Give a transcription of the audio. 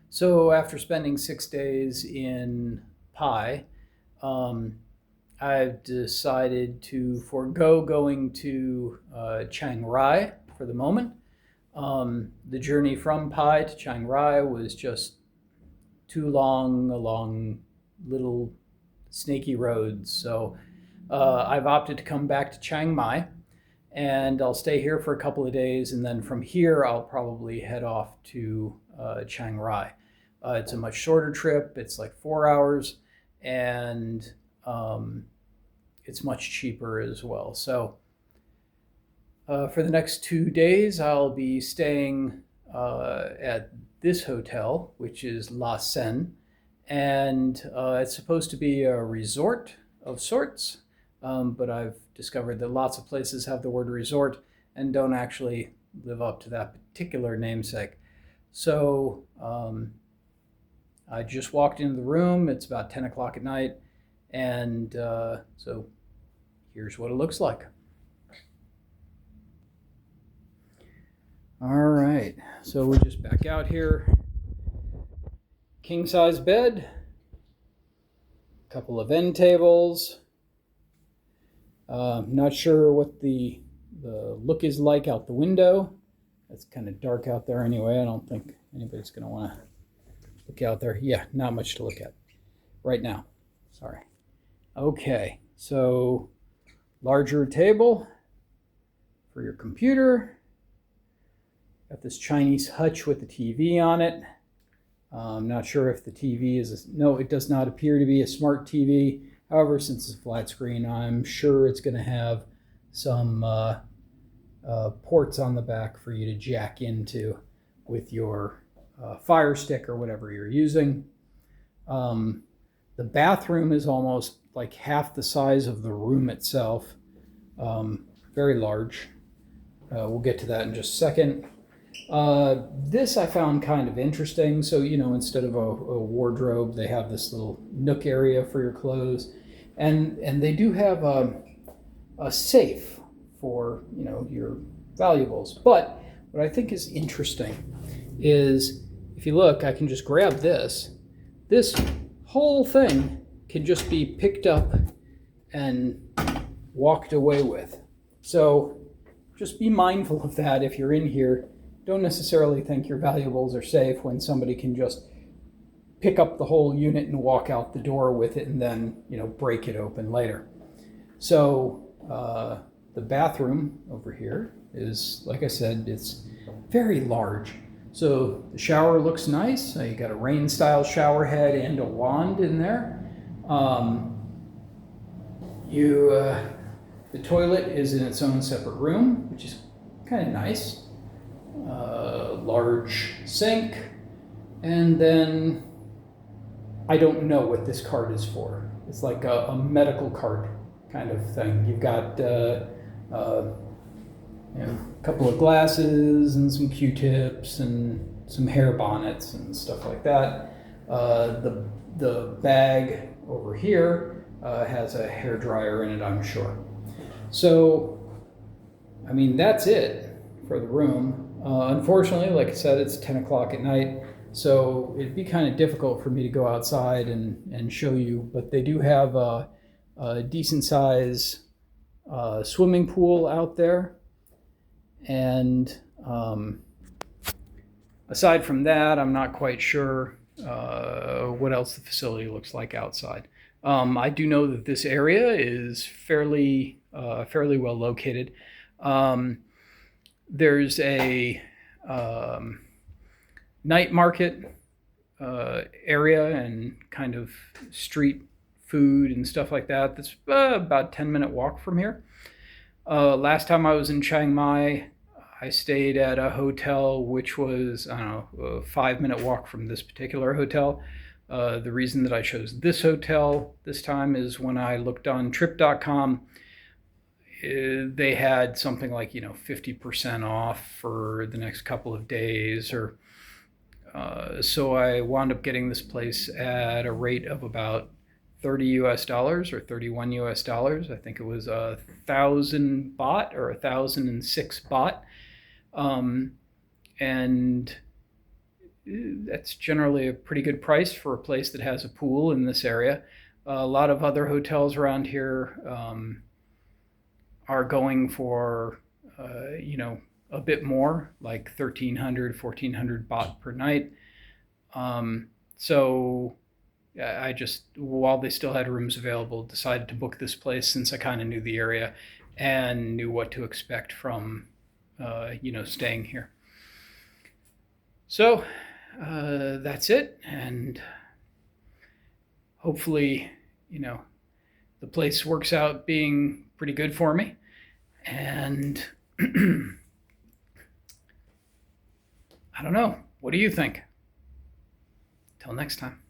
So after spending 6 days in Pai, I've decided to forego going to Chiang Rai for the moment. The journey from Pai to Chiang Rai was just too long along little snaky roads. So I've opted to come back to Chiang Mai, and I'll stay here for a couple of days, and then from here I'll probably head off to Chiang Rai. It's a much shorter trip. It's like 4 hours, and it's much cheaper as well. So for the next 2 days, I'll be staying at this hotel, which is La Seine, and it's supposed to be a resort of sorts, but I've discovered that lots of places have the word resort and don't actually live up to that particular namesake. So I just walked into the room. It's about 10 o'clock at night, and so here's what it looks like. All right, so we just back out here. King size bed, a couple of end tables. Not sure what the look is like out the window. It's kind of dark out there anyway. I don't think anybody's going to want to look out there. Yeah, not much to look at right now. Sorry. Okay, so larger table for your computer. Got this Chinese hutch with the TV on it. I'm not sure if the TV is, no, it does not appear to be a smart TV. However, since it's a flat screen, I'm sure it's going to have some ports on the back for you to jack into with your Fire Stick or whatever you're using. The bathroom is almost like half the size of the room itself. Very large. We'll get to that in just a second. This I found kind of interesting. So, instead of a wardrobe, they have this little nook area for your clothes. And they do have a safe for, your valuables. But what I think is interesting is, if you look, I can just grab this. This whole thing can just be picked up and walked away with. So just be mindful of that if you're in here. Don't necessarily think your valuables are safe when somebody can just pick up the whole unit and walk out the door with it and then, break it open later. So the bathroom over here is, like I said, it's very large. So the shower looks nice. You got a rain style shower head and a wand in there. The toilet is in its own separate room, which is kind of nice. Large sink, and then I don't know what this cart is for. It's like a medical cart kind of thing. You've got a couple of glasses and some Q-tips and some hair bonnets and stuff like that. The bag over here has a hair dryer in it, I'm sure. So, that's it for the room. Unfortunately, like I said, it's 10 o'clock at night, so it'd be kind of difficult for me to go outside and show you, but they do have a decent size swimming pool out there. And aside from that, I'm not quite sure what else the facility looks like outside. I do know that this area is fairly well located. There's a night market area and kind of street food and stuff like that. That's about a 10-minute walk from here. Last time I was in Chiang Mai, I stayed at a hotel which was, a 5-minute walk from this particular hotel. The reason that I chose this hotel this time is when I looked on trip.com, they had something like 50% off for the next couple of days, or so I wound up getting this place at a rate of about $30 or $31. I think it was 1,000 baht or 1,006 baht, and that's generally a pretty good price for a place that has a pool in this area. A lot of other hotels around here are going for, a bit more, like 1,300, 1,400 baht per night. So I just, while they still had rooms available, decided to book this place since I kind of knew the area and knew what to expect from, staying here. So that's it. And hopefully, the place works out being pretty good for me. And I don't know. What do you think? Till next time.